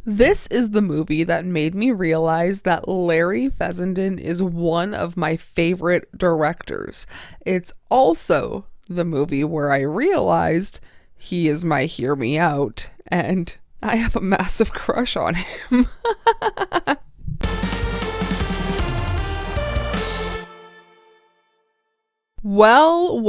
This is the movie that made me realize that Larry Fessenden is one of my favorite directors. It's also the movie where I realized he is my hear me out, and I have a massive crush on him. Well.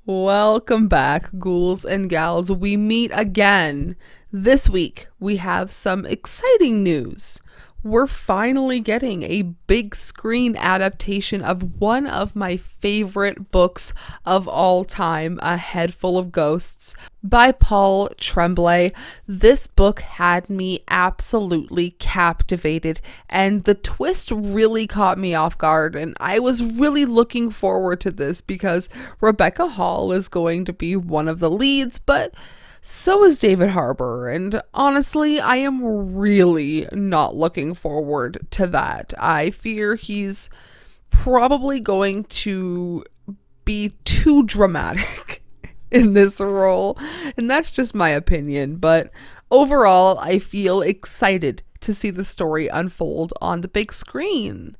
Welcome back, ghouls and gals. We meet again. This week, we have some exciting news. We're finally getting a big screen adaptation of one of my favorite books of all time, A Head Full of Ghosts, by Paul Tremblay. This book had me absolutely captivated, and the twist really caught me off guard, and I was really looking forward to this because Rebecca Hall is going to be one of the leads, but so is David Harbour, and honestly, I am really not looking forward to that. I fear he's probably going to be too dramatic in this role, and that's just my opinion, but overall, I feel excited to see the story unfold on the big screen.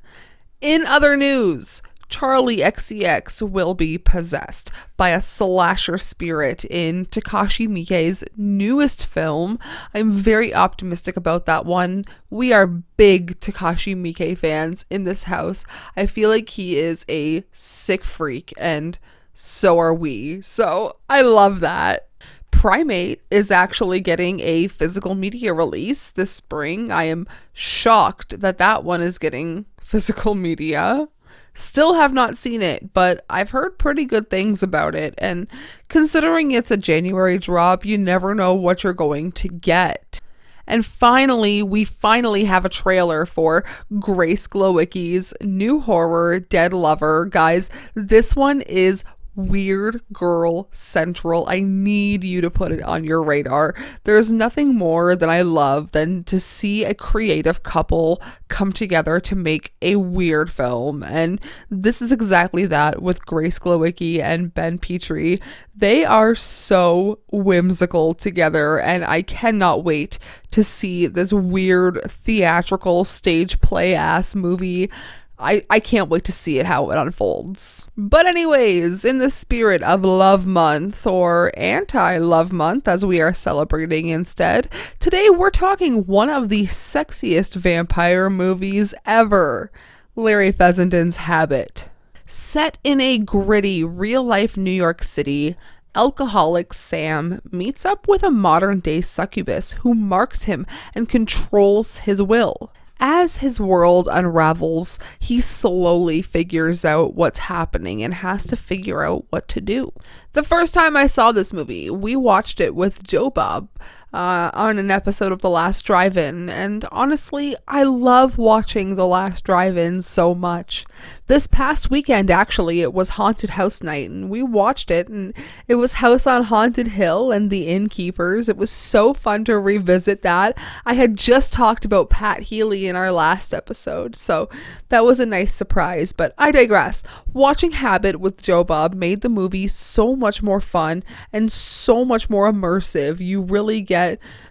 In other news, Charlie XCX will be possessed by a slasher spirit in Takashi Miike's newest film. I'm very optimistic about that one. We are big Takashi Miike fans in this house. I feel like he is a sick freak, and so are we. So I love that. Primate is actually getting a physical media release this spring. I am shocked that that one is getting physical media. Still have not seen it, but I've heard pretty good things about it, and considering it's a January drop, you never know what you're going to get. And finally, we have a trailer for Grace Glowicky's new horror, Dead Lover. Guys, this one is Weird Girl Central. I need you to put it on your radar. There's nothing more that I love than to see a creative couple come together to make a weird film, and this is exactly that with Grace Glowicky and Ben Petrie. They are so whimsical together, and I cannot wait to see this weird theatrical stage play ass movie. I can't wait to see it, how it unfolds. But anyways, in the spirit of Love Month, or anti-Love Month as we are celebrating instead, today we're talking one of the sexiest vampire movies ever, Larry Fessenden's Habit. Set in a gritty real-life New York City, alcoholic Sam meets up with a modern-day succubus who marks him and controls his will. As his world unravels, he slowly figures out what's happening and has to figure out what to do. The first time I saw this movie, we watched it with Joe Bob on an episode of The Last Drive-In, and honestly, I love watching The Last Drive-In so much. This past weekend, actually, it was Haunted House Night, and we watched it, and it was House on Haunted Hill and The Innkeepers. It was so fun to revisit that. I had just talked about Pat Healy in our last episode, so that was a nice surprise, but I digress. Watching Habit with Joe Bob made the movie so much more fun and so much more immersive. You really get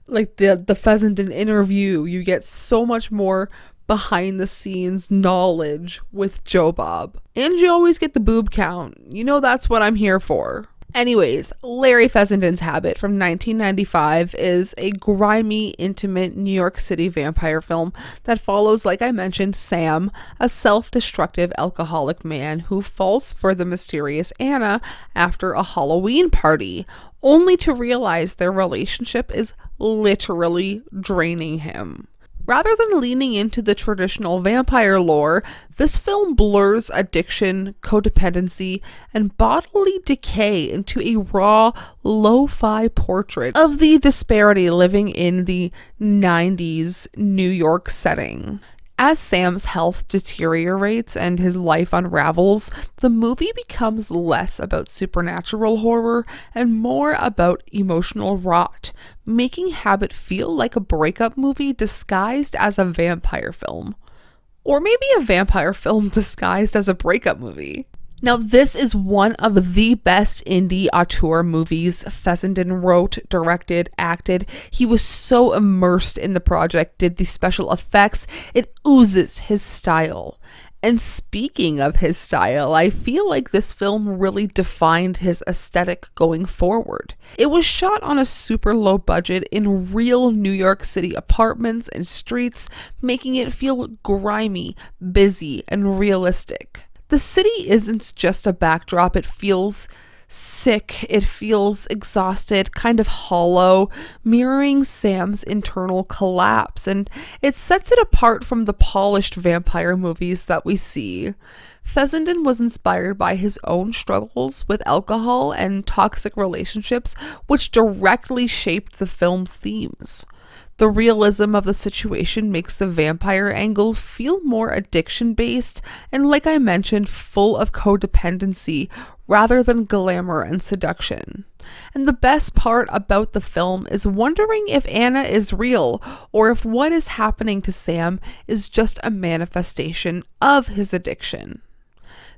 like the Fessenden interview. You get so much more behind the scenes knowledge with Joe Bob. And you always get the boob count. You know, that's what I'm here for. Anyways, Larry Fessenden's Habit from 1995 is a grimy, intimate New York City vampire film that follows, like I mentioned, Sam, a self-destructive alcoholic man who falls for the mysterious Anna after a Halloween party, only to realize their relationship is literally draining him. Rather than leaning into the traditional vampire lore, this film blurs addiction, codependency, and bodily decay into a raw, lo-fi portrait of the disparity living in the 90s New York setting. As Sam's health deteriorates and his life unravels, the movie becomes less about supernatural horror and more about emotional rot, making Habit feel like a breakup movie disguised as a vampire film. Or maybe a vampire film disguised as a breakup movie. Now, this is one of the best indie auteur movies Fessenden wrote, directed, acted. He was so immersed in the project, did the special effects. It oozes his style. And speaking of his style, I feel like this film really defined his aesthetic going forward. It was shot on a super low budget in real New York City apartments and streets, making it feel grimy, busy, and realistic. The city isn't just a backdrop, it feels sick, it feels exhausted, kind of hollow, mirroring Sam's internal collapse, and it sets it apart from the polished vampire movies that we see. Fessenden was inspired by his own struggles with alcohol and toxic relationships, which directly shaped the film's themes. The realism of the situation makes the vampire angle feel more addiction-based and, like I mentioned, full of codependency rather than glamour and seduction. And the best part about the film is wondering if Anna is real or if what is happening to Sam is just a manifestation of his addiction.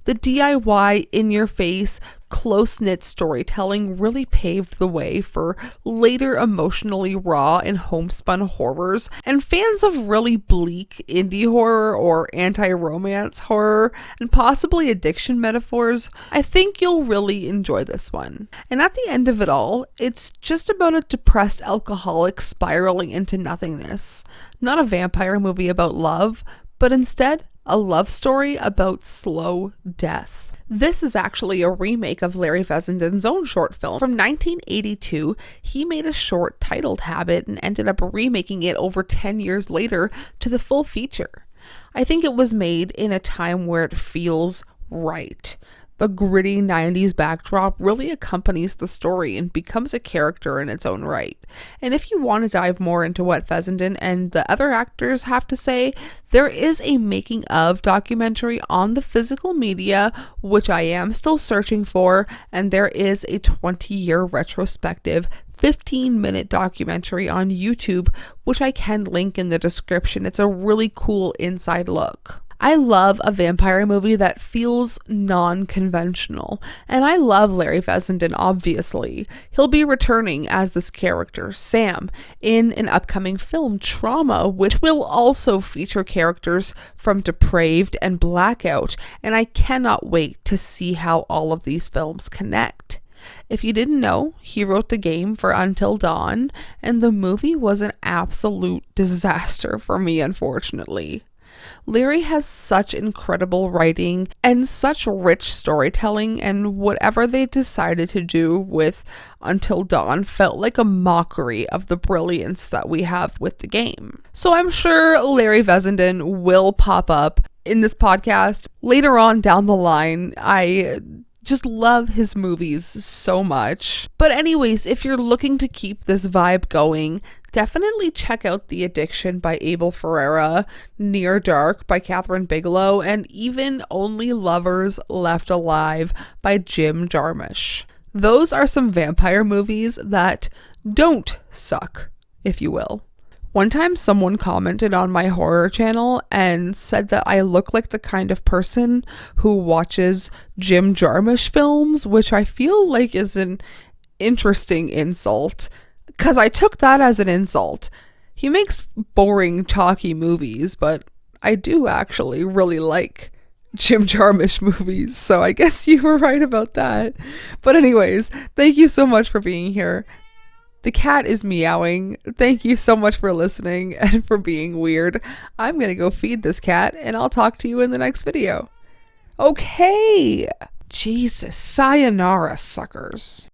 The DIY, in-your-face, close-knit storytelling really paved the way for later emotionally raw and homespun horrors, and fans of really bleak indie horror or anti-romance horror and possibly addiction metaphors, I think you'll really enjoy this one. And at the end of it all, it's just about a depressed alcoholic spiraling into nothingness. Not a vampire movie about love, but instead a love story about slow death. This is actually a remake of Larry Fessenden's own short film. From 1982, he made a short titled Habit and ended up remaking it over 10 years later to the full feature. I think it was made in a time where it feels right. The gritty 90s backdrop really accompanies the story and becomes a character in its own right. And if you want to dive more into what Fessenden and the other actors have to say, there is a making of documentary on the physical media, which I am still searching for, and there is a 20-year retrospective 15-minute documentary on YouTube, which I can link in the description. It's a really cool inside look. I love a vampire movie that feels non-conventional, and I love Larry Fessenden, obviously. He'll be returning as this character, Sam, in an upcoming film, Trauma, which will also feature characters from Depraved and Blackout, and I cannot wait to see how all of these films connect. If you didn't know, he wrote the game for Until Dawn, and the movie was an absolute disaster for me, unfortunately. Larry has such incredible writing and such rich storytelling, and whatever they decided to do with Until Dawn felt like a mockery of the brilliance that we have with the game. So I'm sure Larry Fessenden will pop up in this podcast later on down the line. I just love his movies so much. But anyways, if you're looking to keep this vibe going, definitely check out The Addiction by Abel Ferrara, Near Dark by Catherine Bigelow, and even Only Lovers Left Alive by Jim Jarmusch. Those are some vampire movies that don't suck, if you will. One time someone commented on my horror channel and said that I look like the kind of person who watches Jim Jarmusch films, which I feel like is an interesting insult, because I took that as an insult. He makes boring, talky movies, but I do actually really like Jim Jarmusch movies, so I guess you were right about that. But anyways, thank you so much for being here. The cat is meowing. Thank you so much for listening and for being weird. I'm gonna go feed this cat, and I'll talk to you in the next video. Okay. Jesus, sayonara, suckers.